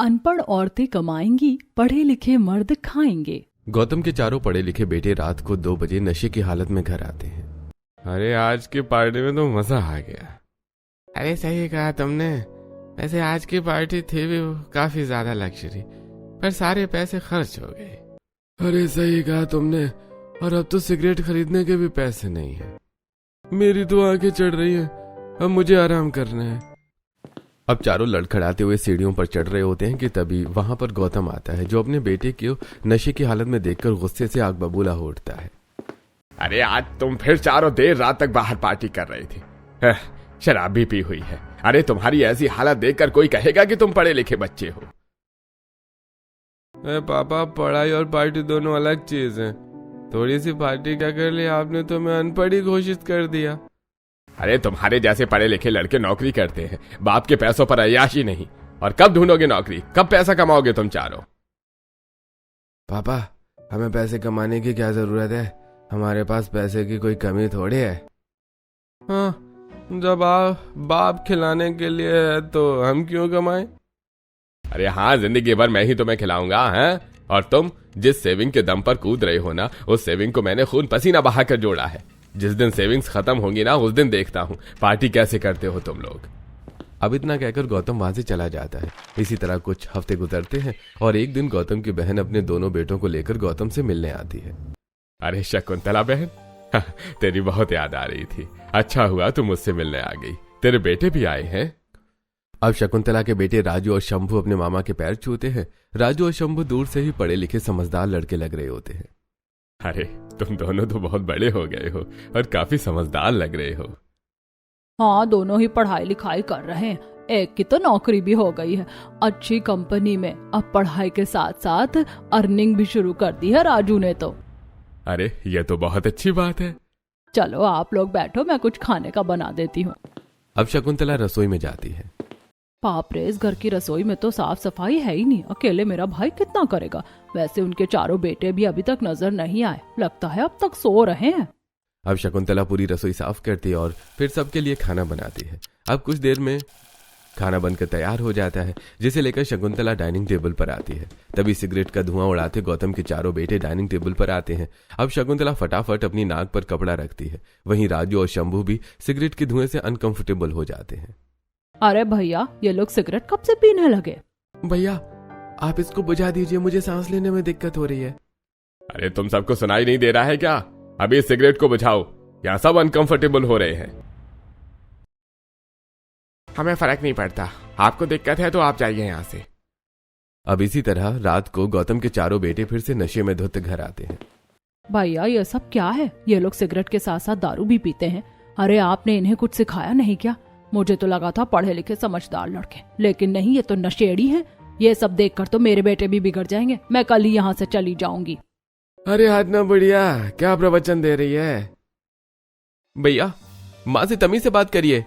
अनपढ़ औरतें कमाएंगी, पढ़े लिखे मर्द खाएंगे। गौतम के चारों पढ़े लिखे बेटे रात को 2 बजे नशे की हालत में घर आते हैं। अरे आज की पार्टी में तो मजा आ गया। अरे सही कहा तुमने। वैसे आज की पार्टी थी भी काफी ज्यादा लग्जरी, पर सारे पैसे खर्च हो गए। अरे सही कहा तुमने, और अब तो सिगरेट खरीदने के भी पैसे नहीं है। मेरी तो आंखें चढ़ रही है, अब मुझे आराम करना है। अब चारों लड़खड़ाते हुए सीढ़ियों पर चढ़ रहे होते हैं कि तभी वहां पर गौतम आता है, जो अपने बेटे को नशे की हालत में देखकर गुस्से से आग बबूला हो उठता है। अरे आज तुम फिर चारों देर रात तक बाहर पार्टी कर रही थी, शराब भी पी हुई है। अरे तुम्हारी ऐसी हालत देखकर कोई कहेगा कि तुम पढ़े लिखे बच्चे हो। पापा, पढ़ाई और पार्टी दोनों अलग चीज हैं। थोड़ी सी पार्टी क्या कर ली आपने, तो मैं अनपढ़ ही घोषित कर दिया। अरे तुम्हारे जैसे पढ़े लिखे लड़के नौकरी करते हैं, बाप के पैसों पर अय्याशी नहीं। और कब ढूंढोगे नौकरी, कब पैसा कमाओगे तुम चारों? पापा, हमें पैसे कमाने की क्या जरूरत है? हमारे पास पैसे की कोई कमी थोड़ी है। हाँ, जब आप बाप खिलाने के लिए है तो हम क्यों कमाएं? अरे हाँ, जिंदगी भर मैं ही तुम्हें खिलाऊंगा हैं। और तुम जिस सेविंग के दम पर कूद रहे हो ना, उस सेविंग को मैंने खून पसीना बहाकर जोड़ा है। जिस दिन सेविंग्स खत्म होंगी ना, उस दिन देखता हूँ पार्टी कैसे करते हो तुम लोग। अब इतना कहकर गौतम वहां से चला जाता है। इसी तरह कुछ हफ्ते गुजरते हैं और एक दिन गौतम की बहन अपने दोनों बेटों को लेकर गौतम से मिलने आती है। अरे शकुंतला बहन, तेरी बहुत याद आ रही थी। अच्छा हुआ तुम मुझसे मिलने आ गई। तेरे बेटे भी आए हैं। अब शकुंतला के बेटे राजू और शंभू अपने मामा के पैर छूते हैं। राजू और शंभू दूर से ही पढ़े लिखे समझदार लड़के लग रहे होते हैं। अरे तुम दोनों तो बहुत बड़े हो गए हो और काफी समझदार लग रहे हो। हाँ, दोनों ही पढ़ाई लिखाई कर रहे हैं। एक की तो नौकरी भी हो गई है अच्छी कंपनी में। अब पढ़ाई के साथ साथ अर्निंग भी शुरू कर दी है राजू ने तो। अरे ये तो बहुत अच्छी बात है। चलो आप लोग बैठो, मैं कुछ खाने का बना देती हूँ। अब शकुंतला रसोई में जाती है। बाप रे, इस घर की रसोई में तो साफ सफाई है ही नहीं। अकेले मेरा भाई कितना करेगा। वैसे उनके चारों बेटे भी अभी तक नजर नहीं आए, लगता है अब तक सो रहे हैं। अब शकुंतला पूरी रसोई साफ करती है और फिर सबके लिए खाना बनाती है। अब कुछ देर में खाना बनकर तैयार हो जाता है, जिसे लेकर शकुंतला डाइनिंग टेबल पर आती है। तभी सिगरेट का धुआं उड़ाते गौतम के चारों बेटे डाइनिंग टेबल पर आते हैं। अब शकुंतला फटाफट अपनी नाक पर कपड़ा रखती है। वहीं राजू और शंभू भी सिगरेट के धुएं से अनकंफर्टेबल हो जाते हैं। अरे भैया, ये लोग सिगरेट कब से पीने लगे? भैया, आप इसको बुझा दीजिए, मुझे सांस लेने में दिक्कत हो रही है। अरे तुम सबको सुनाई नहीं दे रहा है क्या? अभी इस सिगरेट को बुझाओ, यहाँ सब अनकंफर्टेबल हो रहे हैं। हमें फर्क नहीं पड़ता, आपको दिक्कत है तो आप जाइए यहाँ से। अब इसी तरह रात को गौतम के चारों बेटे फिर से नशे में धुत घर आते हैं। भैया, ये सब क्या है? ये लोग सिगरेट के साथ साथ दारू भी पीते हैं। अरे आपने इन्हें कुछ सिखाया नहीं क्या? मुझे तो लगा था पढ़े लिखे समझदार लड़के, लेकिन नहीं, ये तो नशेड़ी हैं। ये सब देखकर तो मेरे बेटे भी बिगड़ जाएंगे। मैं कल ही यहाँ से चली जाऊंगी। अरे हाथना बढ़िया, क्या प्रवचन दे रही है? भैया, माँ से तमीज से बात करिए।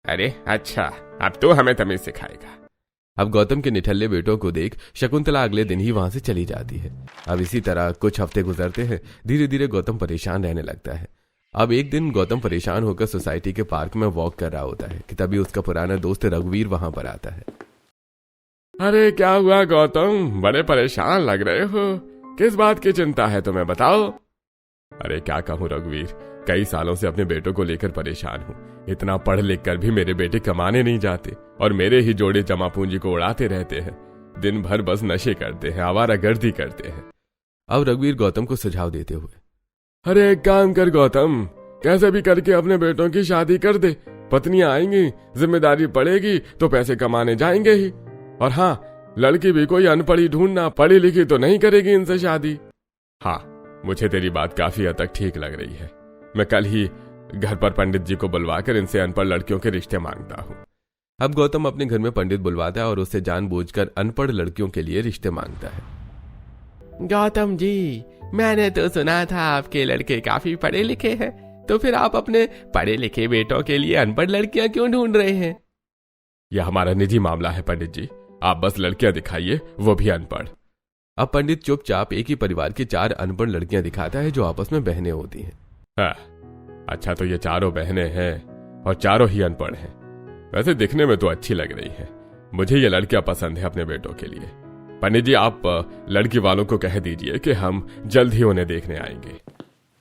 अरे अच्छा, अब तो हमें तमीज सिखाएगा। अब गौतम के निठल्ले बेटों को देख शकुंतला अगले दिन ही वहां से चली जाती है। अब इसी तरह कुछ हफ्ते गुजरते हैं। धीरे धीरे गौतम परेशान रहने लगता है। अब एक दिन गौतम परेशान होकर सोसाइटी के पार्क में वॉक कर रहा होता है कि तभी उसका पुराना दोस्त रघुवीर वहां पर आता है। अरे क्या हुआ गौतम, बड़े परेशान लग रहे हो। किस बात की चिंता है तुम्हें, बताओ। अरे क्या कहूँ रघुवीर, कई सालों से अपने बेटों को लेकर परेशान हूँ। इतना पढ़ लिख कर भी मेरे बेटे कमाने नहीं जाते और मेरे ही जोड़े जमा पूंजी को उड़ाते रहते हैं। दिन भर बस नशे करते हैं, आवारागर्दी करते हैं। अब रघुवीर गौतम को सुझाव देते हुए, अरे एक काम कर गौतम, कैसे भी करके अपने बेटों की शादी कर दे। पत्नियां आएंगी, जिम्मेदारी पड़ेगी तो पैसे कमाने जाएंगे ही। और हाँ, लड़की भी कोई अनपढ़ी ढूंढना, पढ़ी लिखी तो नहीं करेगी इनसे शादी। हाँ, मुझे तेरी बात काफी हद तक ठीक लग रही है। मैं कल ही घर पर पंडित जी को बुलवाकर इनसे अनपढ़ लड़कियों के रिश्ते मांगता हूँ। अब गौतम अपने घर में पंडित बुलवाता है और उससे जानबूझकर अनपढ़ लड़कियों के लिए रिश्ते मांगता है। गौतम जी, मैंने तो सुना था आपके लड़के काफी पढ़े लिखे हैं, तो फिर आप अपने पढ़े लिखे बेटों के लिए अनपढ़ लड़कियां क्यों ढूंढ रहे हैं? यह हमारा निजी मामला है पंडित जी, आप बस लड़कियां दिखाइए, वो भी अनपढ़। अब पंडित चुपचाप एक ही परिवार की 4 अनपढ़ लड़कियां दिखाता है जो आपस में बहनें होती हैं। अच्छा, तो ये चारों बहनें हैं और चारों ही अनपढ़ हैं। वैसे दिखने में तो अच्छी लग रही है, मुझे ये लड़कियां पसंद है अपने बेटों के लिए। पंडित जी, आप लड़की वालों को कह दीजिए कि हम जल्द ही उन्हें देखने आएंगे।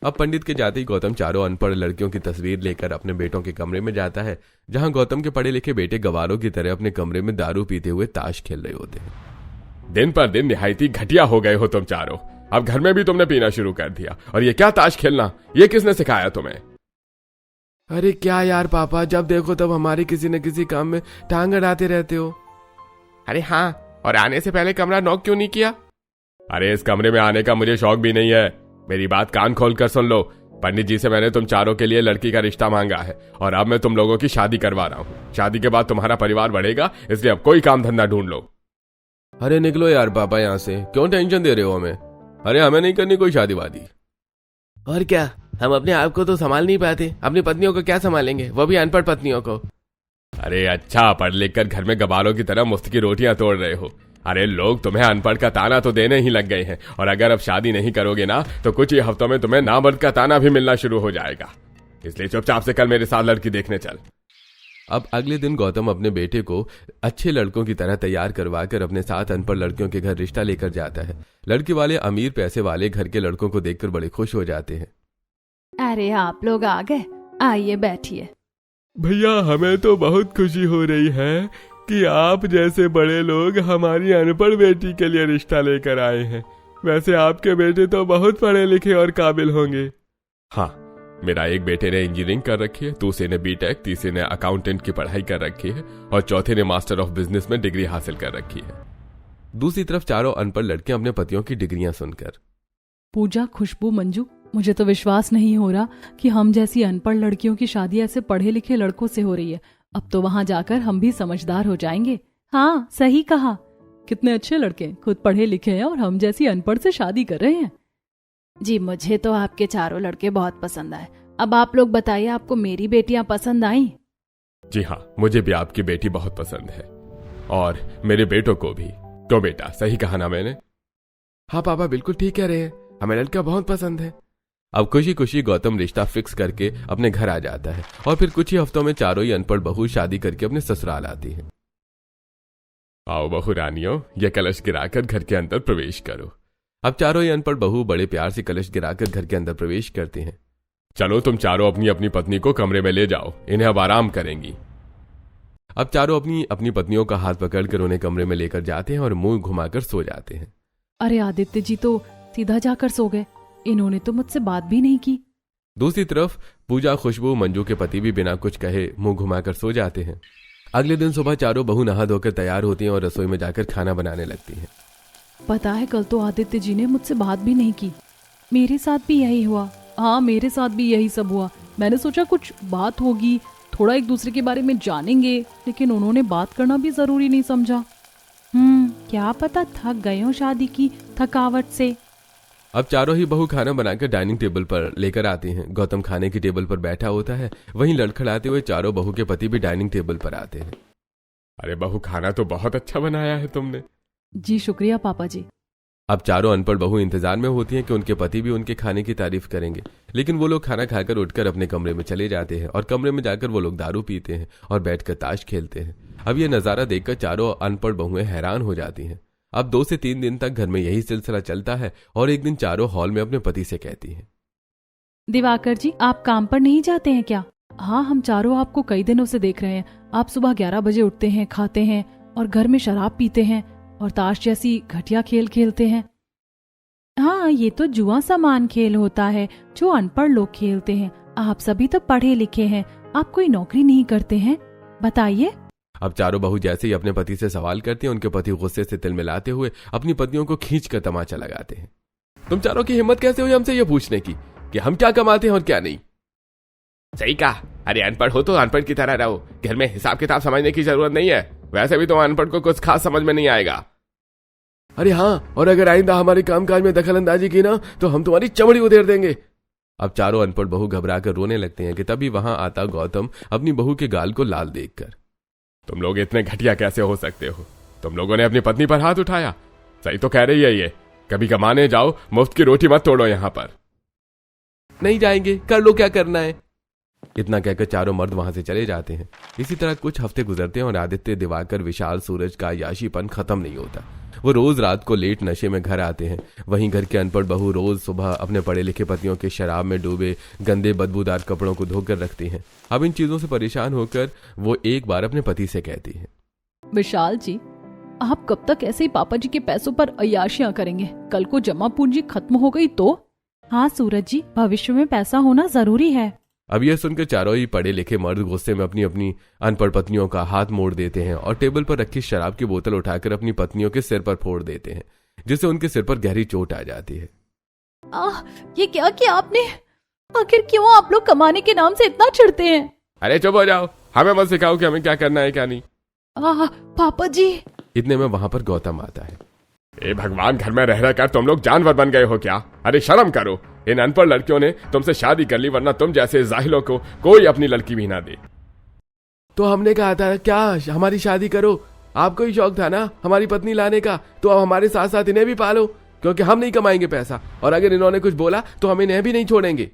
अब पंडित के जाते ही गौतम चारों अनपढ़ लड़कियों की तस्वीर लेकर अपने बेटों के कमरे में जाता है, जहां गौतम के पढ़े लिखे बेटे गवारों की तरह अपने कमरे में दारू पीते हुए ताश खेल रहे होते हैं। दिन पर दिन निहायती घटिया हो गए हो तुम चारों। अब घर में भी तुमने पीना शुरू कर दिया, और ये क्या ताश खेलना, ये किसने सिखाया तुम्हें? अरे क्या यार पापा, जब देखो तब हमारे किसी न किसी काम में टांग अड़ाते रहते हो। अरे हाँ, और आने से पहले कमरा नॉक क्यों नहीं किया? अरे इस कमरे में आने का मुझे शौक भी नहीं है। मेरी बात कान खोल कर सुन लो। पंडित जी से मैंने तुम चारों के लिए लड़की का रिश्ता मांगा है, और अब मैं तुम लोगों की शादी करवा रहा हूँ। शादी के बाद तुम्हारा परिवार बढ़ेगा, इसलिए अब कोई काम धंधा ढूंढ लो। अरे निकलो यार पापा यहाँ से, क्यों टेंशन दे रहे हो हमें? अरे हमें नहीं करनी कोई शादी वादी। और क्या, हम अपने आप को तो संभाल नहीं पाते, अपनी पत्नियों को क्या संभालेंगे, वो भी अनपढ़ पत्नियों को। अरे अच्छा, पढ़ लिख कर घर में गवारों की तरह मुफ्त की रोटियां तोड़ रहे हो। अरे लोग तुम्हें अनपढ़ का ताना तो देने ही लग गए हैं, और अगर अब शादी नहीं करोगे ना तो कुछ ही हफ्तों में तुम्हें नामर्द का ताना भी मिलना शुरू हो जाएगा। इसलिए चुपचाप से कल मेरे साथ लड़की देखने चल। अब अगले दिन गौतम अपने बेटे को अच्छे लड़कों की तरह तैयार करवाकर अपने साथ अनपढ़ लड़कियों के घर रिश्ता लेकर जाता है। लड़की वाले अमीर पैसे वाले घर के लड़कों को देखकर बड़े खुश हो जाते हैं। अरे आप लोग आ गए, आइए बैठिए। भैया, हमें तो बहुत खुशी हो रही है कि आप जैसे बड़े लोग हमारी अनपढ़ बेटी के लिए रिश्ता लेकर आए हैं। वैसे आपके बेटे तो बहुत पढ़े लिखे और काबिल होंगे। हाँ, मेरा एक बेटे ने इंजीनियरिंग कर रखी है, दूसरे ने बीटेक, तीसरे ने अकाउंटेंट की पढ़ाई कर रखी है, और चौथे ने मास्टर ऑफ बिजनेस में डिग्री हासिल कर रखी है। दूसरी तरफ चारों अनपढ़ लड़कियां अपने पतियों की डिग्रियां सुनकर, पूजा, खुशबू, मंजू, मुझे तो विश्वास नहीं हो रहा कि हम जैसी अनपढ़ लड़कियों की शादी ऐसे पढ़े लिखे लड़कों से हो रही है। अब तो वहां जाकर हम भी समझदार हो जाएंगे। हाँ, सही कहा, कितने अच्छे लड़के, खुद पढ़े लिखे हैं और हम जैसी अनपढ़ से शादी कर रहे हैं। जी, मुझे तो आपके चारों लड़के बहुत पसंद आए। अब आप लोग बताइए, आपको मेरी बेटियां पसंद आई? जी हाँ, मुझे भी आपकी बेटी बहुत पसंद है, और मेरे बेटों को भी। तो बेटा, सही कहा ना मैंने? हाँ पापा, बिल्कुल ठीक कह रहे हैं, हमें लड़का बहुत पसंद है। अब खुशी खुशी गौतम रिश्ता फिक्स करके अपने घर आ जाता है, और फिर कुछ ही हफ्तों में चारों ही अनपढ़ बहू शादी करके अपने ससुराल आती है। आओ बहू रानियों, ये कलश गिराकर घर के अंदर प्रवेश करो। अब चारों ही अनपढ़ बहू बड़े प्यार से कलश गिराकर घर के अंदर प्रवेश करते हैं। चलो तुम चारों अपनी अपनी पत्नी को कमरे में ले जाओ, इन्हें अब आराम करेंगी। अब चारों अपनी अपनी पत्नियों का हाथ पकड़कर उन्हें कमरे में लेकर जाते हैं और मुंह घुमाकर सो जाते हैं। अरे आदित्य जी तो सीधा जाकर सो गए, इन्होंने तो मुझसे बात भी नहीं की। दूसरी तरफ पूजा, खुशबू, मंजू के पति भी बिना कुछ कहे मुंह घुमाकर सो जाते हैं। अगले दिन सुबह चारों बहू नहा धोकर तैयार होती हैं और रसोई में जाकर खाना बनाने लगती हैं। पता है, कल तो आदित्य जी ने मुझसे बात भी नहीं की। मेरे साथ भी यही हुआ। हाँ, मेरे साथ भी यही सब हुआ। मैंने सोचा कुछ बात होगी, थोड़ा एक दूसरे के बारे में जानेंगे, लेकिन उन्होंने बात करना भी जरूरी नहीं समझा। क्या पता थक गए हो शादी की थकावट से। अब चारों ही बहू खाना बनाकर डाइनिंग टेबल पर लेकर आती हैं। गौतम खाने की टेबल पर बैठा होता है, वहीं लड़खड़ाते हुए चारों बहू के पति भी डाइनिंग टेबल पर आते हैं। अरे बहू, खाना तो बहुत अच्छा बनाया है तुमने। जी शुक्रिया पापा जी। अब चारों अनपढ़ बहू इंतजार में होती हैं कि उनके पति भी उनके खाने की तारीफ करेंगे, लेकिन वो लोग खाना खाकर उठकर अपने कमरे में चले जाते हैं, और कमरे में जाकर वो लोग दारू पीते हैं और बैठकर ताश खेलते हैं। अब ये नजारा देखकर चारों अनपढ़ बहुएं हैरान हो जाती हैं। अब 2 से 3 दिन तक घर में यही सिलसिला चलता है, और एक दिन चारों हॉल में अपने पति से कहती हैं, दिवाकर जी, आप काम पर नहीं जाते हैं क्या? हाँ, हम चारों आपको कई दिनों से देख रहे हैं। आप सुबह 11 बजे उठते हैं, खाते हैं और घर में शराब पीते हैं और ताश जैसी घटिया खेल खेलते हैं। हाँ, ये तो जुआ समान खेल होता है जो अनपढ़ लोग खेलते हैं। आप सभी तो पढ़े लिखे हैं, आप कोई नौकरी नहीं करते हैं, बताइए। अब चारों बहू जैसे ही अपने पति से सवाल करती हैं, उनके पति गुस्से से तिलमिलाते हुए अपनी पत्नियों को खींचकर तमाचा लगाते हैं। तुम चारों की हिम्मत कैसे हुई हमसे ये पूछने की कि हम क्या कमाते हैं और क्या नहीं? सही कहा। अरे अनपढ़ हो तो अनपढ़ की तरह रहो, घर में हिसाब किताब समझने की जरूरत नहीं है। वैसे भी तो अनपढ़ को कुछ खास समझ में नहीं आएगा। अरे हाँ, और अगर आइंदा हमारे कामकाज में दखल अंदाजी की ना तो हम तुम्हारी चमड़ी उधेड़ देंगे। अब चारों अनपढ़ बहू घबराकर रोने लगते हैं कि तभी वहां आता गौतम अपनी बहू के गाल को लाल देखकर। तुम लोग इतने घटिया कैसे हो सकते हो? तुम लोगों ने अपनी पत्नी पर हाथ उठाया। सही तो कह रही है ये, कभी कमाने जाओ, मुफ्त की रोटी मत तोड़ो यहाँ पर। नहीं जाएंगे, कर लो क्या करना है। इतना कहकर चारों मर्द वहां से चले जाते हैं। इसी तरह कुछ हफ्ते गुजरते हैं और आदित्य, दिवाकर, विशाल, सूरज का याशीपन खत्म नहीं होता। वो रोज रात को लेट नशे में घर आते हैं। वहीं घर के अनपढ़ बहू रोज सुबह अपने पढ़े लिखे पतियों के शराब में डूबे गंदे बदबूदार कपड़ों को धोकर रखती हैं। अब इन चीजों से परेशान होकर वो एक बार अपने पति से कहती है, विशाल जी, आप कब तक ऐसे ही पापा जी के पैसों पर अय्याशियां करेंगे? कल को जमा पूंजी खत्म हो गई तो? हाँ सूरज जी, भविष्य में पैसा होना जरूरी है। अब यह सुनकर चारों ही पढ़े लिखे मर्द गुस्से में अपनी अपनी अनपढ़ पत्नियों का हाथ मोड़ देते हैं और टेबल पर रखी शराब की बोतल उठाकर अपनी पत्नियों के सिर पर फोड़ देते हैं, जिससे उनके सिर पर गहरी चोट आ जाती है। ये क्या किया आपने? आखिर क्यों आप लोग कमाने के नाम से इतना चिढ़ते हैं? अरे चुप हो जाओ, हमें मत सिखाओ कि हमें क्या करना है क्या नहीं। पापा जी। इतने में वहां पर गौतम आता है। ए भगवान, घर में रह रह कर तुम लोग जानवर बन गए हो क्या? अरे शर्म करो, इन अनपढ़ लड़कियों ने तुमसे शादी कर ली, वरना तुम जैसे जाहिलों को कोई अपनी लड़की भी ना दे। तो हमने कहा था क्या हमारी शादी करो? आपको ही शौक था ना हमारी पत्नी लाने का, तो अब हमारे साथ साथ इन्हें भी पालो, क्योंकि हम नहीं कमाएंगे पैसा, और अगर इन्होंने कुछ बोला तो हम इन्हें भी नहीं छोड़ेंगे।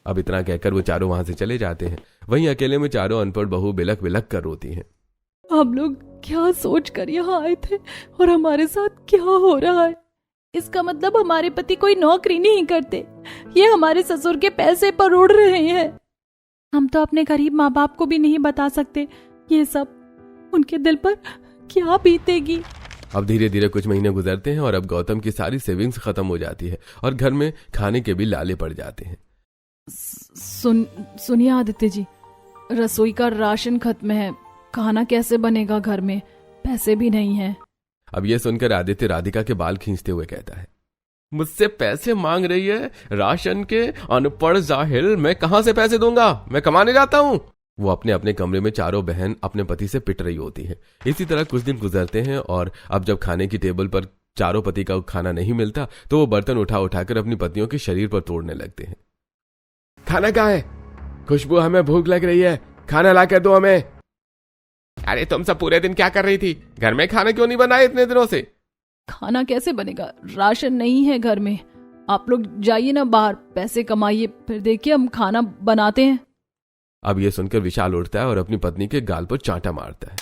अब इतना कहकर वो चारों वहां से चले जाते हैं। वहीं अकेले में चारों अनपढ़ बहू बिलक बिलक कर रोती हैं। हम लोग क्या सोच कर यहाँ आए थे और हमारे साथ क्या हो रहा है? इसका मतलब हमारे पति कोई नौकरी नहीं करते, ये हमारे ससुर के पैसे पर उड़ रहे हैं। हम तो अपने गरीब माँ बाप को भी नहीं बता सकते ये सब, उनके दिल पर क्या बीतेगी। अब धीरे धीरे कुछ महीने गुजरते हैं और अब गौतम की सारी सेविंग्स खत्म हो जाती है और घर में खाने के भी लाले पड़ जाते हैं। सुनिए आदित्य जी, रसोई का राशन खत्म है, खाना कैसे बनेगा? घर में पैसे भी नहीं है। अब यह सुनकर आदित्य राधिका के बाल खींचते हुए कहता है, मुझसे पैसे मांग रही है राशन के? अनपढ़ जाहिल, मैं कहां से पैसे दूंगा? मैं कमाने जाता हूं। वो अपने अपने कमरे में चारों बहन अपने पति से पिट रही होती है। इसी तरह कुछ दिन गुजरते हैं और अब जब खाने की टेबल पर चारों पति का खाना नहीं मिलता तो वो बर्तन उठा उठाकर अपनी पत्नियों के शरीर पर तोड़ने लगते हैं। खाना कहाँ है? खुशबू, हमें भूख लग रही है, खाना ला कर दो हमें। अरे तुम सब पूरे दिन क्या कर रही थी? घर में खाना क्यों नहीं बनाया इतने दिनों से? खाना कैसे बनेगा? राशन नहीं है घर में। आप लोग जाइए ना बाहर, पैसे कमाइए, फिर देखिए हम खाना बनाते हैं। अब यह सुनकर विशाल उठता है और अपनी पत्नी के गाल पर चांटा मारता है।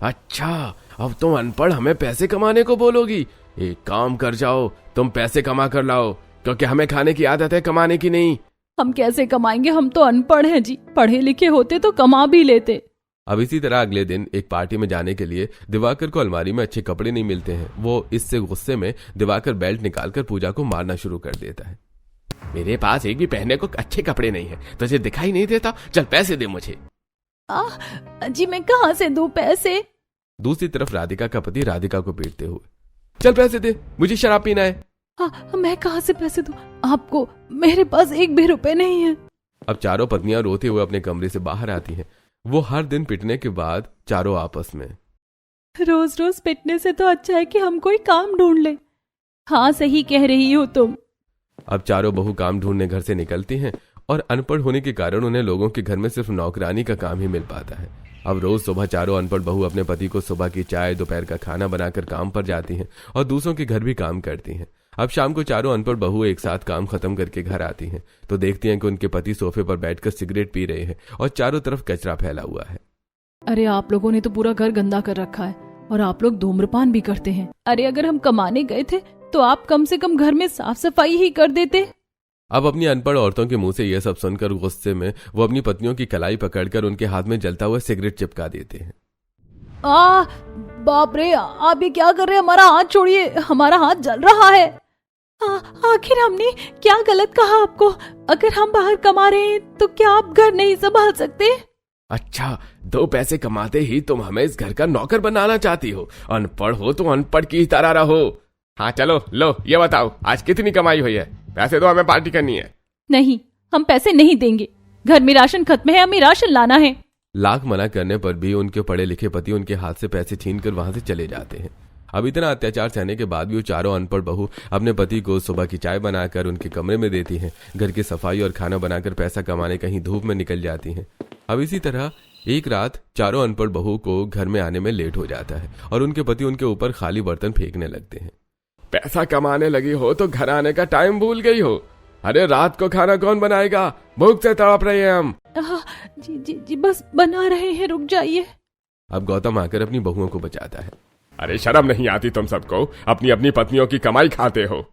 अच्छा, अब तुम अनपढ़ हमें पैसे कमाने को बोलोगी? एक काम कर जाओ, तुम पैसे कमा कर लाओ, क्योंकि हमें खाने की आदत है, कमाने की नहीं। हम कैसे कमाएंगे? हम तो अनपढ़ हैं जी, पढ़े लिखे होते तो कमा भी लेते। अब इसी तरह अगले दिन एक पार्टी में जाने के लिए दिवाकर को अलमारी में अच्छे कपड़े नहीं मिलते हैं। वो इससे गुस्से में दिवाकर बेल्ट निकालकर पूजा को मारना शुरू कर देता है। मेरे पास एक भी पहनने को अच्छे कपड़े नहीं है, तुझे दिखाई नहीं देता? चल पैसे दे मुझे। जी मैं कहाँ से दूं पैसे? दूसरी तरफ राधिका का पति राधिका को पीटते हुए, चल पैसे दे, मुझे शराब पीना है। मैं कहाँ से पैसे दूं आपको? मेरे पास एक भी रुपए नहीं है। अब चारों पत्नियां रोते हुए अपने कमरे से बाहर आती हैं। वो हर दिन पिटने के बाद चारों आपस में, रोज रोज पिटने से तो अच्छा है कि हम कोई काम ढूंढ ले। हाँ सही कह रही हो तुम। अब चारों बहू काम ढूंढने घर से निकलती हैं और अनपढ़ होने के कारण उन्हें लोगों के घर में सिर्फ नौकरानी का काम ही मिल पाता है। अब रोज सुबह चारों अनपढ़ बहू अपने पति को सुबह की चाय, दोपहर का खाना बनाकर काम पर जाती हैं और दूसरों के घर भी काम करती हैं। अब शाम को चारों अनपढ़ बहू एक साथ काम खत्म करके घर आती हैं तो देखती हैं कि उनके पति सोफे पर बैठकर सिगरेट पी रहे हैं और चारों तरफ कचरा फैला हुआ है। अरे आप लोगों ने तो पूरा घर गंदा कर रखा है और आप लोग धूम्रपान भी करते हैं। अरे अगर हम कमाने गए थे तो आप कम से कम घर में साफ सफाई ही कर देते। अब अपनी अनपढ़ औरतों के मुंह से यह सब सुनकर गुस्से में वो अपनी पत्नियों की कलाई पकड़कर उनके हाथ में जलता हुआ सिगरेट चिपका देते हैं। बाप रे, आप ये क्या कर रहे हैं? हमारा हाथ छोड़िए, हमारा हाथ जल रहा है। आखिर हमने क्या गलत कहा आपको? अगर हम बाहर कमा रहे हैं तो क्या आप घर नहीं संभाल सकते? अच्छा, 2 पैसे कमाते ही तुम हमें इस घर का नौकर बनाना चाहती हो? अनपढ़ हो तो अनपढ़ की तरह रहो। हाँ चलो, लो ये बताओ आज कितनी कमाई हुई है? पैसे दो, हमें पार्टी करनी है। नहीं, हम पैसे नहीं देंगे, घर में राशन खत्म है, हमें राशन लाना है। लाख मना करने पर भी उनके पढ़े लिखे पति उनके हाथ से पैसे छीनकर वहां से चले जाते हैं। अब इतना अत्याचार सहने के बाद भी वो चारों अनपढ़ बहू अपने पति को सुबह की चाय बनाकर उनके कमरे में देती हैं, घर की सफाई और खाना बनाकर पैसा कमाने कहीं धूप में निकल जाती हैं। अब इसी तरह एक रात चारों अनपढ़ बहू को घर में आने में लेट हो जाता है और उनके पति उनके ऊपर खाली बर्तन फेंकने लगते हैं। पैसा कमाने लगी हो तो घर आने का टाइम भूल गई हो। अरे रात को खाना कौन बनाएगा, भूख से तड़प रहे हैं हम। जी जी जी बस बना रहे हैं, रुक जाइए। अब गौतम आकर अपनी बहुओं को बचाता है। अरे शर्म नहीं आती तुम सबको, अपनी अपनी पत्नियों की कमाई खाते हो।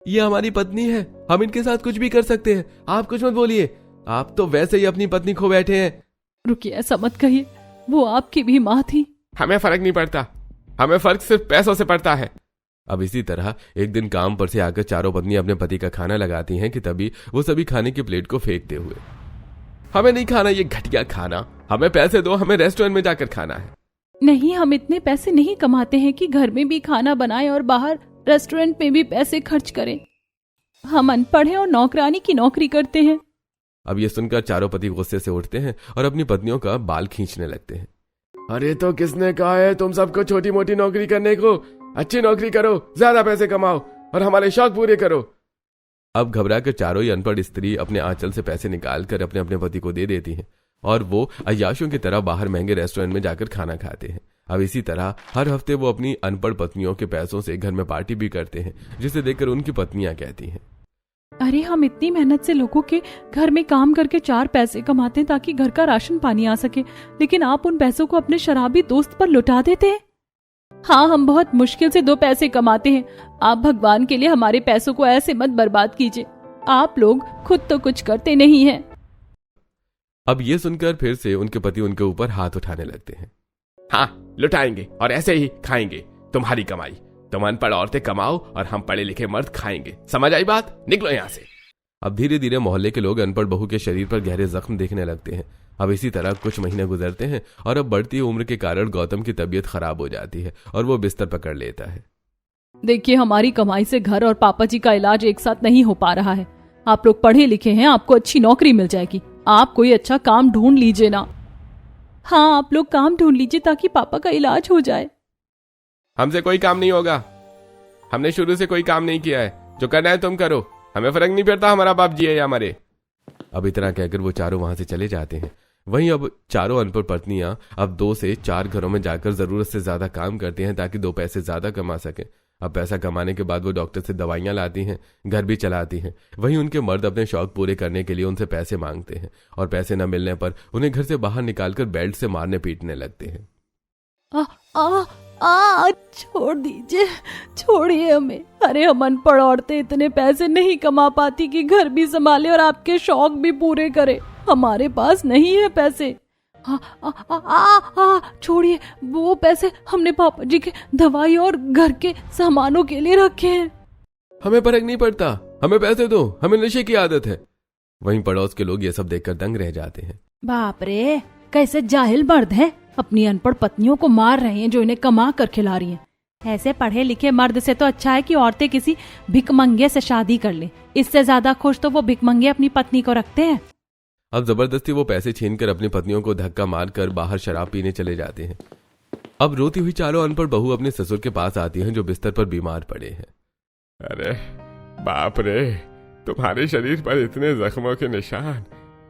ये हमारी पत्नी है, हम इनके साथ कुछ भी कर सकते हैं, आप कुछ मत बोलिए। आप तो वैसे ही अपनी पत्नी खो बैठे हैं। रुकिए, ऐसा मत कहिए, वो आपकी भी माँ थी। हमें फर्क नहीं पड़ता, हमें फर्क सिर्फ पैसों से पड़ता है। अब इसी तरह एक दिन काम पर से आकर चारों पत्नी अपने पति का खाना लगाती हैं कि तभी वो सभी खाने की प्लेट को फेंकते हुए, हमें नहीं खाना ये घटिया खाना, हमें पैसे दो, हमें रेस्टोरेंट में जाकर खाना है। नहीं, हम इतने पैसे नहीं कमाते हैं कि घर में भी खाना बनाएं और बाहर रेस्टोरेंट में भी पैसे खर्च करें। हम अनपढ़ हैं और नौकरानी की नौकरी करते हैं। अब ये सुनकर चारों पति गुस्से से उठते हैं और अपनी पत्नियों का बाल खींचने लगते हैं। अरे तो किसने कहा है तुम सबको छोटी मोटी नौकरी करने को? अच्छी नौकरी करो, ज्यादा पैसे कमाओ और हमारे शौक पूरे करो। अब घबराकर चारों ही अनपढ़ स्त्री अपने आंचल से पैसे निकालकर अपने अपने पति को दे देती हैं और वो अय्याशों की तरह बाहर महंगे रेस्टोरेंट में जाकर खाना खाते हैं। अब इसी तरह हर हफ्ते वो अपनी अनपढ़ पत्नियों के पैसों से घर में पार्टी भी करते हैं, जिसे देखकर उनकी पत्नियां कहती हैं, अरे हम इतनी मेहनत से लोगों के घर में काम करके 4 पैसे कमाते हैं ताकि घर का राशन पानी आ सके, लेकिन आप उन पैसों को अपने शराबी दोस्त पर लुटा देते हैं। हाँ, हम बहुत मुश्किल से 2 पैसे कमाते हैं। आप भगवान के लिए हमारे पैसों को ऐसे मत बर्बाद कीजिए, आप लोग खुद तो कुछ करते नहीं हैं। अब ये सुनकर फिर से उनके पति उनके ऊपर हाथ उठाने लगते हैं। हाँ, लुटाएंगे और ऐसे ही खाएंगे तुम्हारी कमाई। तुम अनपढ़ औरतें कमाओ और हम पढ़े लिखे मर्द खाएंगे, समझ आई बात? निकलो यहाँ से। अब धीरे धीरे मोहल्ले के लोग अनपढ़ बहू के शरीर पर गहरे जख्म देखने लगते हैं। अब इसी तरह कुछ महीने गुजरते हैं और अब बढ़ती उम्र के कारण गौतम की तबीयत खराब हो जाती है और वो बिस्तर पकड़ लेता है। देखिए, हमारी कमाई से घर और पापा जी का इलाज एक साथ नहीं हो पा रहा है। आप लोग पढ़े लिखे हैं, आपको अच्छी नौकरी मिल जाएगी, आप कोई अच्छा काम ढूंढ लीजिए ना। हाँ, आप लोग काम ढूंढ लीजिए ताकि पापा का इलाज हो जाए। हमसे कोई काम नहीं होगा, हमने शुरू से कोई काम नहीं किया है, जो करना है तुम करो, हमें फर्क नहीं पड़ता हमारा बाप जिए या मरे। अब इतना कहकर वो चारों वहां से चले जाते हैं। वहीं अब चारों अनपढ़ पत्नियां अब 2 से 4 घरों में जाकर जरूरत से ज्यादा काम करती हैं ताकि 2 पैसे ज्यादा कमा सकें। अब पैसा कमाने के बाद वो डॉक्टर से दवाइयां लाती हैं, घर भी चलाती हैं। वहीं उनके मर्द अपने शौक पूरे करने के लिए उनसे पैसे मांगते हैं और पैसे न मिलने पर उन्हें घर से बाहर निकालकर बेल्ट से मारने पीटने लगते हैं। छोड़ दीजिए, छोड़िए हमें। अरे हम अनपढ़ औरतें इतने पैसे नहीं कमा पाती कि घर भी संभाले और आपके शौक भी पूरे करे। हमारे पास नहीं है पैसे। छोड़िए, वो पैसे हमने पापा जी के दवाई और घर के सामानों के लिए रखे हैं। हमें फर्क नहीं पड़ता, हमें पैसे दो, हमें नशे की आदत है। वहीं पड़ोस के लोग ये सब देखकर दंग रह जाते हैं। बाप रे, कैसे जाहिल मर्द हैं, अपनी अनपढ़ पत्नियों को मार रहे हैं जो इन्हें कमा कर खिला रही हैं। ऐसे पढ़े लिखे मर्द से तो अच्छा है कि औरतें किसी भिकमंगे से शादी कर लें। इससे ज्यादा खुश तो वो भिकमंगे अपनी पत्नी को रखते हैं। अब जबरदस्ती वो पैसे छीनकर अपनी पत्नियों को धक्का मारकर बाहर शराब पीने चले जाते हैं। अब रोती हुई चारों अनपढ़ बहू अपने ससुर के पास आती हैं जो बिस्तर पर बीमार पड़े हैं। अरे बाप रे, तुम्हारे शरीर पर इतने जख्मों के निशान,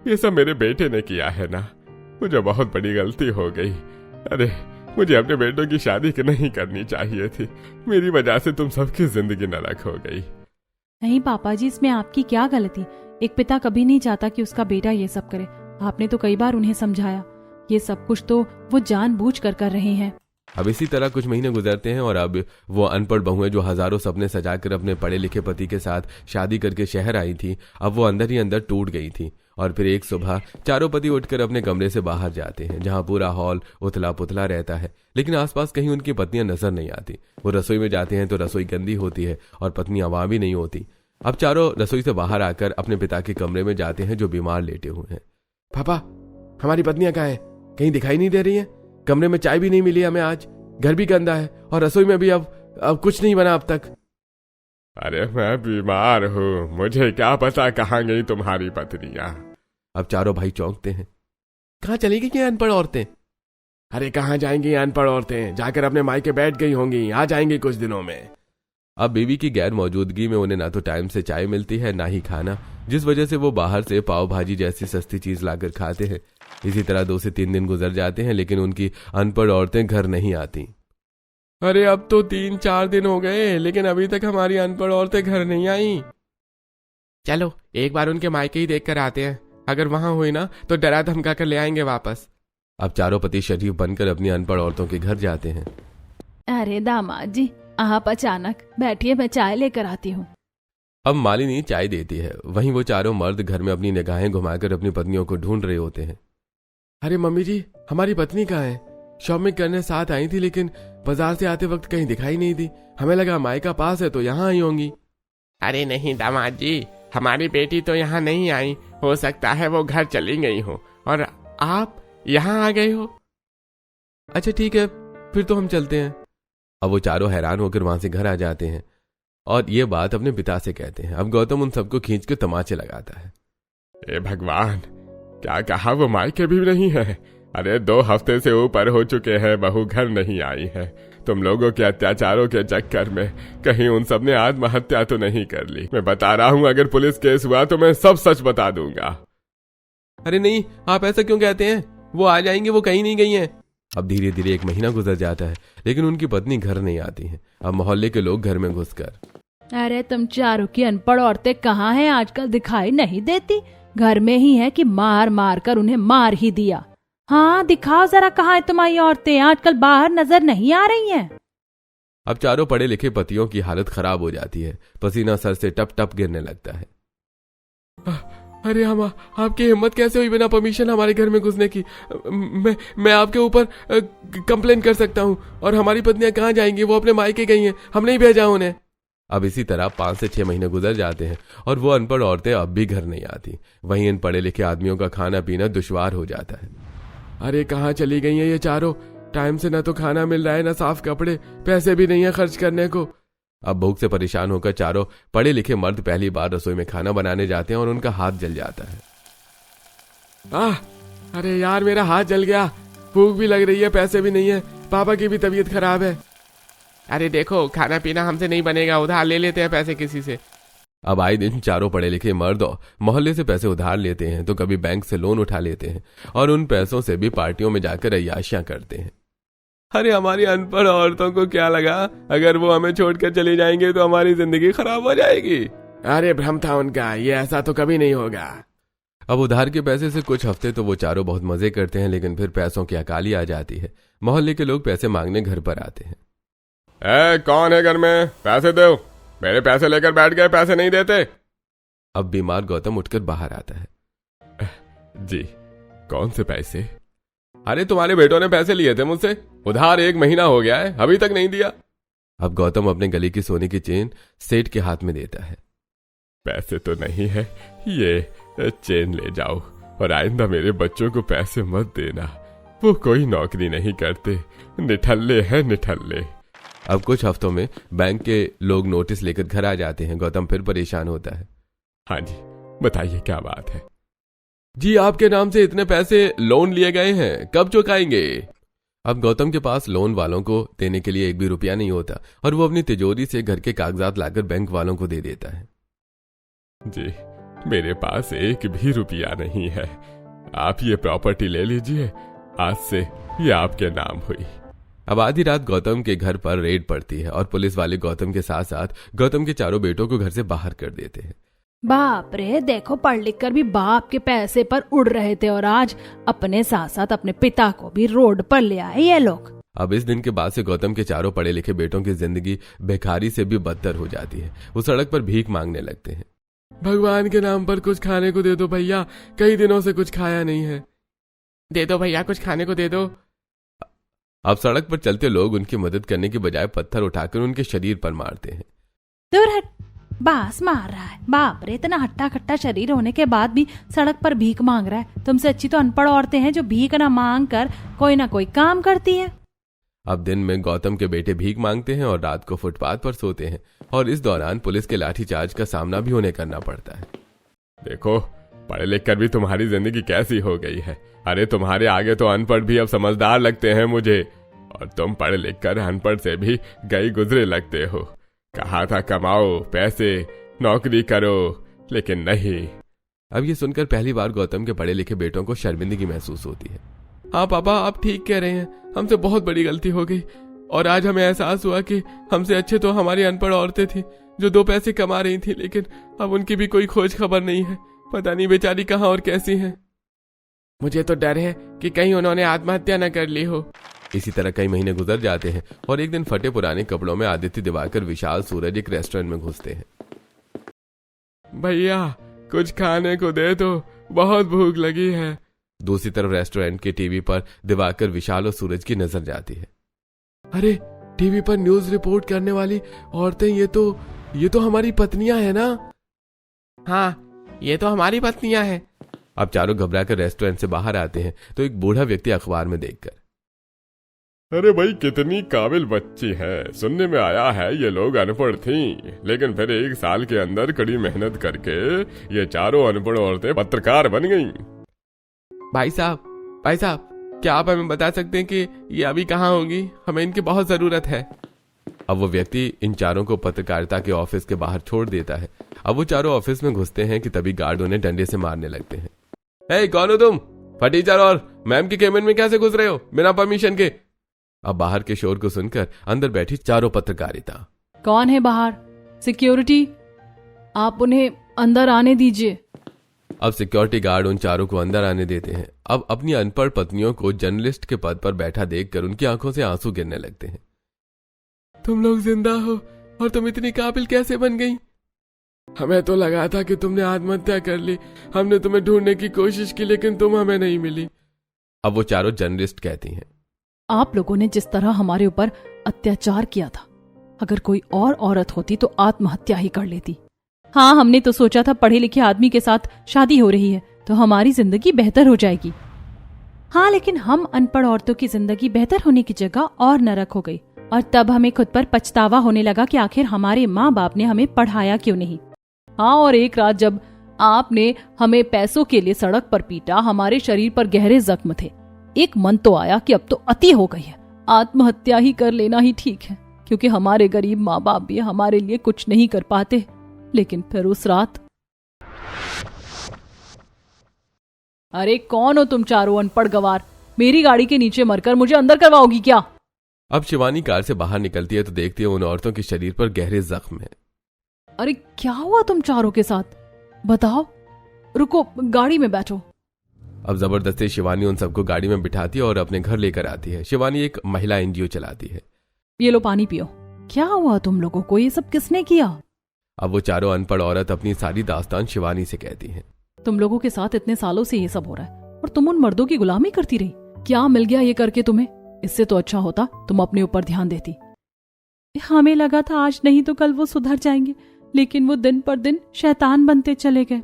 ये सब मेरे बेटे ने किया है ना। मुझे बहुत बड़ी गलती हो गई। अरे मुझे अपने बेटों की शादी नहीं करनी चाहिए थी, मेरी वजह से तुम सबकी जिंदगी नरक हो गई। नहीं पापा जी, इसमें आपकी क्या गलती? एक पिता कभी नहीं चाहता कि उसका बेटा ये सब करे। आपने तो कई बार उन्हें समझाया। ये सब कुछ तो वो जानबूझकर कर रहे हैं। अब इसी तरह कुछ महीने गुजरते हैं और अब वो अनपढ़ बहुएं जो हजारों सपने सजाकर अपने पढ़े लिखे पति के साथ शादी करके शहर आई थी, अब वो अंदर ही अंदर टूट गई थी। और फिर एक सुबह चारों पति उठकर अपने कमरे से बाहर जाते हैं, जहां पूरा हॉल उथला पुथला रहता है, लेकिन आसपास कहीं उनकी पत्नियां नजर नहीं आती। वो रसोई में जाते हैं तो रसोई गंदी होती है और पत्नियां वहां भी नहीं होती। अब चारों रसोई से बाहर आकर अपने पिता के कमरे में जाते हैं जो बीमार लेटे हुए हैं। पापा, हमारी पत्नियां कहाँ हैं? कहीं दिखाई नहीं दे रही हैं। कमरे में चाय भी नहीं मिली हमें आज, घर भी गंदा है और रसोई में भी अब कुछ नहीं बना अब तक। अरे मैं बीमार हूँ, मुझे क्या पता कहाँ गई तुम्हारी पत्नियां। अब चारों भाई चौंकते हैं। कहाँ चली गई ये अनपढ़ औरतें? अरे कहाँ जाएंगी अनपढ़ औरतें, जाकर अपने मायके बैठ गई होंगी, आ जाएंगी कुछ दिनों में। अब बीवी की गैर मौजूदगी में उन्हें ना तो टाइम से चाय मिलती है ना ही खाना, जिस वजह से वो बाहर से पाव भाजी जैसी सस्ती चीज लाकर खाते हैं। इसी तरह 2 से 3 दिन गुजर जाते हैं, लेकिन उनकी अनपढ़ औरतें घर नहीं आती। अरे अब तो 3-4 दिन हो गए, लेकिन अभी तक हमारी अनपढ़ औरतें घर नहीं आई। चलो एक बार उनके मायके ही देख कर आते हैं, अगर वहां हुई ना तो डरा धमका कर ले आएंगे वापस। अब चारों पति शरीफ बनकर अपनी अनपढ़ औरतों के घर जाते हैं। अरे दामाद जी, आप अचानक बैठिए, मैं चाय लेकर आती हूँ। अब मालिनी चाय देती है। वहीं वो चारों मर्द घर में अपनी निगाहें घुमाकर अपनी पत्नियों को ढूंढ रहे होते हैं। अरे मम्मी जी, हमारी पत्नी कहाँ है? शॉपिंग करने साथ आई थी लेकिन बाजार से आते वक्त कहीं दिखाई नहीं दी। हमें लगा मायका पास है तो यहाँ आई होंगी। अरे नहीं दामाद जी, हमारी बेटी तो यहाँ नहीं आई, हो सकता है वो घर चली गई हो और आप यहाँ आ गए हो। अच्छा ठीक है, फिर तो हम चलते हैं। अब वो चारों हैरान होकर वहां से घर आ जाते हैं और ये बात अपने पिता से कहते हैं। अब गौतम उन सबको खींच के तमाचे लगाता है। ए भगवान, क्या कहा, वो मायके भी नहीं है। अरे 2 हफ्ते से ऊपर हो चुके हैं, बहू घर नहीं आई है। तुम लोगों के अत्याचारों के चक्कर में कहीं उन सब ने आत्महत्या तो नहीं कर ली? मैं बता रहा हूँ, अगर पुलिस केस हुआ तो मैं सब सच बता दूंगा। अरे नहीं, आप ऐसा क्यों कहते हैं? वो आ जाएंगे, वो कहीं नहीं गई हैं। अब धीरे धीरे 1 महीना गुजर जाता है लेकिन उनकी पत्नी घर नहीं आती है। अब मोहल्ले के लोग घर में घुसकर, अरे तुम चारों की अनपढ़ औरतें कहाँ हैं? आजकल दिखाई नहीं देती, घर में ही है कि मार मार कर उन्हें मार ही दिया। हाँ दिखाओ जरा, कहाँ है तुम्हारी औरतें? आजकल बाहर नजर नहीं आ रही हैं। अब चारों पढ़े लिखे पतियों की हालत खराब हो जाती है। पसीना सर से टप टप गिरने लगता है। अरे हम आपकी हिम्मत कैसे हुई बिना परमिशन हमारे घर में घुसने की? मैं आपके ऊपर कंप्लेन कर सकता हूँ। और हमारी पत्नियां कहाँ जाएंगी? वो अपने मायके गई हैं, हम नहीं भेजा उन्हें। अब इसी तरह 5 से 6 महीने गुजर जाते हैं और वो अनपढ़ औरतें अब भी घर नहीं आती। वहीं इन पढ़े लिखे आदमियों का खाना पीना दुश्वार हो जाता है। अरे कहाँ चली गई हैं ये चारों? टाइम से न तो खाना मिल रहा है, न साफ कपड़े, पैसे भी नहीं है खर्च करने को। अब भूख से परेशान होकर चारों पढ़े लिखे मर्द पहली बार रसोई में खाना बनाने जाते हैं और उनका हाथ जल जाता है। अरे यार, मेरा हाथ जल गया। भूख भी लग रही है, पैसे भी नहीं है, पापा की भी तबीयत खराब है। अरे देखो, खाना पीना हमसे नहीं बनेगा, उधार ले लेते हैं पैसे किसी से। अब आए दिन चारों पढ़े लिखे मर्द मोहल्ले से पैसे उधार लेते हैं तो कभी बैंक से लोन उठा लेते हैं और उन पैसों से भी पार्टियों में जाकर अय्याशियां करते हैं। अरे हमारी अनपढ़ औरतों को क्या लगा, अगर वो हमें छोड़कर चली जाएंगे तो हमारी जिंदगी खराब हो जाएगी। अरे भ्रम था उनका, ये ऐसा तो कभी नहीं होगा। अब उधार के पैसे से कुछ हफ्ते तो वो चारों बहुत मजे करते हैं लेकिन फिर पैसों की अकाली आ जाती है। मोहल्ले के लोग पैसे मांगने घर पर आते हैं। कौन है घर में? पैसे दो। मेरे पैसे लेकर बैठ गए, पैसे नहीं देते। अब बीमार गौतम उठकर बाहर आता है। जी, कौन से पैसे? अरे तुम्हारे बेटों ने पैसे लिए थे मुझसे, उधार 1 महीना हो गया है, अभी तक नहीं दिया। अब गौतम अपने गले की सोने की चेन सेठ के हाथ में देता है। पैसे तो नहीं है, ये चेन ले जाओ और आइंदा मेरे बच्चों को पैसे मत देना, वो कोई नौकरी नहीं करते, निठल्ले हैं निठल्ले। अब कुछ हफ्तों में बैंक के लोग नोटिस लेकर घर आ जाते हैं। गौतम फिर परेशान होता है। हाँ जी, बताइए क्या बात है? जी, आपके नाम से इतने पैसे लोन लिए गए हैं, कब चुकाएंगे? अब गौतम के पास लोन वालों को देने के लिए 1 भी रुपया नहीं होता और वो अपनी तिजोरी से घर के कागजात लाकर बैंक वालों को दे देता है। जी, मेरे पास 1 भी रुपया नहीं है, आप ये प्रॉपर्टी ले लीजिए, आज से ये आपके नाम हुई। अब आधी रात गौतम के घर पर रेड पड़ती है और पुलिस वाले गौतम के साथ साथ गौतम के चारों बेटों को घर से बाहर कर देते हैं। बाप रे, देखो पढ़ लिख कर भी बाप के पैसे पर उड़ रहे थे और आज अपने साथ साथ अपने पिता को भी रोड पर ले आए ये लोग। अब इस दिन के बाद से गौतम के चारों पढ़े लिखे बेटों की जिंदगी भिखारी से भी बदतर हो जाती है। वो सड़क पर भीख मांगने लगते हैं। भगवान के नाम पर कुछ खाने को दे दो भैया, कई दिनों से कुछ खाया नहीं है। दे दो भैया, कुछ खाने को दे दो। अब सड़क पर चलते लोग उनकी मदद करने के बजाय पत्थर उठाकर उनके शरीर पर मारते हैं। दूर हट, बास मार रहा है। बाप रे, इतना हट्टा कट्टा शरीर होने के बाद भी सड़क पर भीख मांग रहा है। तुमसे अच्छी तो अनपढ़ औरतें हैं जो भीख ना मांग कर कोई ना कोई काम करती है। अब दिन में गौतम के बेटे भीख मांगते हैं और रात को फुटपाथ पर सोते हैं और इस दौरान पुलिस के लाठीचार्ज का सामना भी उन्हें करना पड़ता है। देखो, पढ़े लिख कर भी तुम्हारी जिंदगी कैसी हो गई है। अरे तुम्हारे आगे तो अनपढ़ भी अब समझदार लगते हैं मुझे, और तुम पढ़ लिख कर अनपढ़ से भी गई गुजरे लगते हो। कहा था कमाओ पैसे, नौकरी करो, लेकिन नहीं। अब ये सुनकर पहली बार गौतम के पढ़े लिखे बेटों को शर्मिंदगी महसूस होती है। हाँ पापा, आप ठीक कह रहे हैं, हमसे बहुत बड़ी गलती हो गई और आज हमें एहसास हुआ कि हमसे अच्छे तो हमारी अनपढ़ औरतें थी जो 2 पैसे कमा रही थी, लेकिन अब उनकी भी कोई खोज खबर नहीं है। पता नहीं बेचारी कहाँ और कैसी हैं। मुझे तो डर है कि कहीं उन्होंने आत्महत्या न कर ली हो। इसी तरह कई महीने गुजर जाते हैं और एक दिन फटे पुराने कपड़ों में आदित्य, दिवाकर, विशाल, सूरज एक रेस्टोरेंट में घुसते हैं। भैया कुछ खाने को दे दो, बहुत भूख लगी है। दूसरी तरफ रेस्टोरेंट के टीवी पर दिवाकर, विशाल और सूरज की नजर जाती है। अरे टीवी पर न्यूज रिपोर्ट करने वाली औरतें, ये तो हमारी पत्नियां हैं ना? हाँ, ये तो हमारी पत्नियां हैं। अब चारों घबराकर रेस्टोरेंट से बाहर आते हैं तो एक बूढ़ा व्यक्ति अखबार में देखकर, अरे भाई कितनी काबिल बच्ची है। सुनने में आया है ये लोग अनपढ़ थीं, लेकिन फिर 1 साल के अंदर कड़ी मेहनत करके ये चारों अनपढ़ औरतें पत्रकार बन गईं। भाई साहब, क्या आप हमें बता सकते हैं कि ये अभी कहाँ होंगी? हमें इनकी बहुत जरूरत है। अब वो व्यक्ति इन चारों को पत्रकारिता के ऑफिस के बाहर छोड़ देता है। अब वो चारों ऑफिस में घुसते हैं कि तभी गार्ड उन्हें डंडे से मारने लगते हैं। हे, कौन हो तुम? फटीचर और मैम के केबिन में कैसे घुस रहे हो बिना परमिशन के? अब बाहर के शोर को सुनकर अंदर बैठी चारों पत्रकारिता, कौन है बाहर? सिक्योरिटी, आप उन्हें अंदर आने दीजिए। अब सिक्योरिटी गार्ड उन चारों को अंदर आने देते हैं। अब अपनी अनपढ़ पत्नियों को जर्नलिस्ट के पद पर बैठा देखकर उनकी आंखों से आंसू गिरने लगते हैं। तुम लोग जिंदा हो और तुम इतनी काबिल कैसे बन गई? हमें तो लगा था कि तुमने आत्महत्या कर ली। हमने तुम्हें ढूंढने की कोशिश की, लेकिन तुम हमें नहीं मिली। अब वो चारों जर्नलिस्ट कहती हैं, आप लोगों ने जिस तरह हमारे ऊपर अत्याचार किया था, अगर कोई और औरत होती तो आत्महत्या ही कर लेती। हाँ, हमने तो सोचा था पढ़े लिखे आदमी के साथ शादी हो रही है तो हमारी जिंदगी बेहतर हो जाएगी। हाँ, लेकिन हम अनपढ़ औरतों की जिंदगी बेहतर होने की जगह और नरक हो गई। और तब हमें खुद पर पछतावा होने लगा कि आखिर हमारे माँ बाप ने हमें पढ़ाया क्यों नहीं। हाँ, और एक रात जब आपने हमें पैसों के लिए सड़क पर पीटा, हमारे शरीर पर गहरे जख्म थे। एक मन तो आया कि अब तो अति हो गई है, आत्महत्या ही कर लेना ही ठीक है, क्योंकि हमारे गरीब माँ बाप भी हमारे लिए कुछ नहीं कर पाते। लेकिन फिर उस रात, अरे कौन हो तुम चारों अनपढ़ गवार? मेरी गाड़ी के नीचे मरकर मुझे अंदर करवाओगी क्या? अब शिवानी कार से बाहर निकलती है तो देखती है उन औरतों के शरीर पर गहरे जख्म है। अरे क्या हुआ तुम चारों के साथ? बताओ। रुको, गाड़ी में बैठो। अब जबरदस्ती शिवानी उन सबको गाड़ी में बिठाती है और अपने घर लेकर आती है। शिवानी एक महिला एनजीओ चलाती है। ये लो पानी पियो। क्या हुआ तुम लोगों को? ये सब किसने किया? अब वो चारों अनपढ़ औरत अपनी सारी दास्तान शिवानी से कहती हैं। तुम लोगों के साथ इतने सालों से ये सब हो रहा है और तुम उन मर्दों की गुलामी करती रही। क्या मिल गया ये करके तुम्हें? इससे तो अच्छा होता तुम अपने ऊपर ध्यान देती। हमें लगा था आज नहीं तो कल वो सुधर जाएंगे, लेकिन वो दिन पर दिन शैतान बनते चले गए।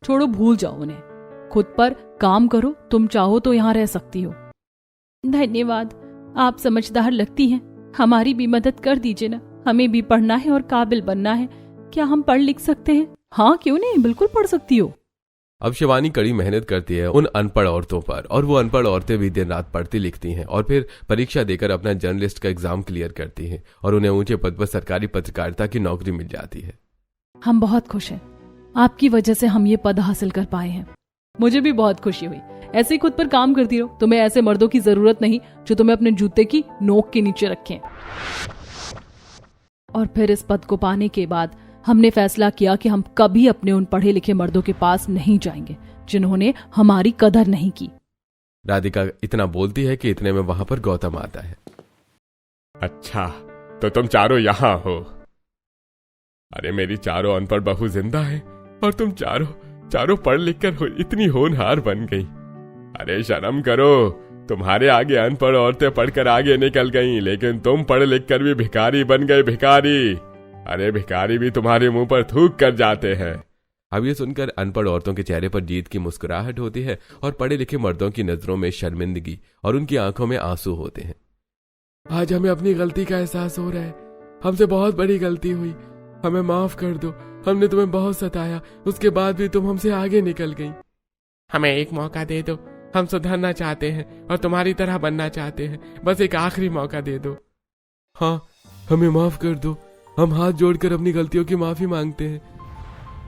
छोड़ो, भूल जाओ उन्हें। खुद पर काम करो। तुम चाहो तो यहाँ रह सकती हो। धन्यवाद, आप समझदार लगती हैं। हमारी भी मदद कर दीजिए ना, हमें भी पढ़ना है और काबिल बनना है। क्या हम पढ़ लिख सकते हैं? हाँ, क्यों नहीं, बिल्कुल पढ़ सकती हो। अब शिवानी कड़ी मेहनत करती है उन अनपढ़ औरतों पर, और वो अनपढ़ औरतें भी दिन रात पढ़ती लिखती हैं और फिर परीक्षा देकर अपना जर्नलिस्ट का एग्जाम क्लियर करती हैं और उन्हें ऊंचे पद पर सरकारी पत्रकारिता की नौकरी मिल जाती है। हम बहुत खुश हैं। आपकी वजह से हम ये पद हासिल कर पाए हैं। मुझे भी बहुत खुशी हुई। ऐसे ही खुद पर काम करती रहो। तुम्हें ऐसे मर्दों की जरूरत नहीं जो तुम्हें अपने जूते की नोक के नीचे रखें। और फिर इस पद को पाने के बाद हमने फैसला किया कि हम कभी अपने उन पढ़े लिखे मर्दों के पास नहीं जाएंगे जिन्होंने हमारी कदर नहीं की। राधिका इतना बोलती है कि इतने में वहां पर गौतम आता है। अच्छा, तो तुम चारों यहाँ हो। अरे मेरी चारों अनपढ़ बहू जिंदा है और तुम चारों पढ़ लिख कर इतनी होनहार बन गई। अरे शर्म करो, तुम्हारे आगे अनपढ़ औरतें पढ़कर आगे निकल गईं, लेकिन तुम पढ़ लिख कर भी भिखारी बन गए। भिखारी, अरे भिखारी भी तुम्हारे मुंह पर थूक कर जाते हैं। अब ये सुनकर अनपढ़ औरतों के चेहरे पर जीत की मुस्कुराहट होती है और पढ़े लिखे मर्दों की नजरों में शर्मिंदगी और उनकी आंखों में आंसू होते हैं। आज हमें अपनी गलती का एहसास हो रहा है। हमसे बहुत बड़ी गलती हुई, हमें माफ कर दो। हमने तुम्हें बहुत सताया, उसके बाद भी तुम हमसे आगे निकल गई। हमें एक मौका दे दो, हम सुधरना चाहते हैं और तुम्हारी तरह बनना चाहते हैं। बस एक आखिरी मौका दे दो। हाँ, हमें माफ कर दो। हम हाथ जोड़कर अपनी गलतियों की माफी मांगते हैं।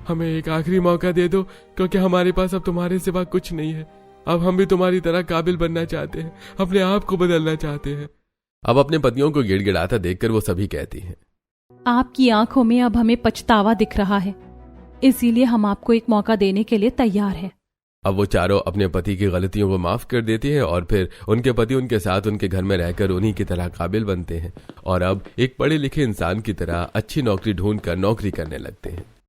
हमें एक आखिरी मौका दे दो, क्योंकि हमारे पास अब तुम्हारे सिवा कुछ नहीं है। अब हम भी तुम्हारी तरह काबिल बनना चाहते हैं, अपने आप को बदलना चाहते हैं। अब अपने पतियों को गिड़गिड़ाता देखकर वो सभी कहती हैं, आपकी आंखों में अब हमें पछतावा दिख रहा है, इसीलिए हम आपको एक मौका देने के लिए तैयार हैं। अब वो चारों अपने पति की गलतियों को माफ कर देती है और फिर उनके पति उनके साथ उनके घर में रहकर उन्हीं की तरह काबिल बनते हैं और अब एक पढ़े लिखे इंसान की तरह अच्छी नौकरी ढूंढकर नौकरी करने लगते हैं।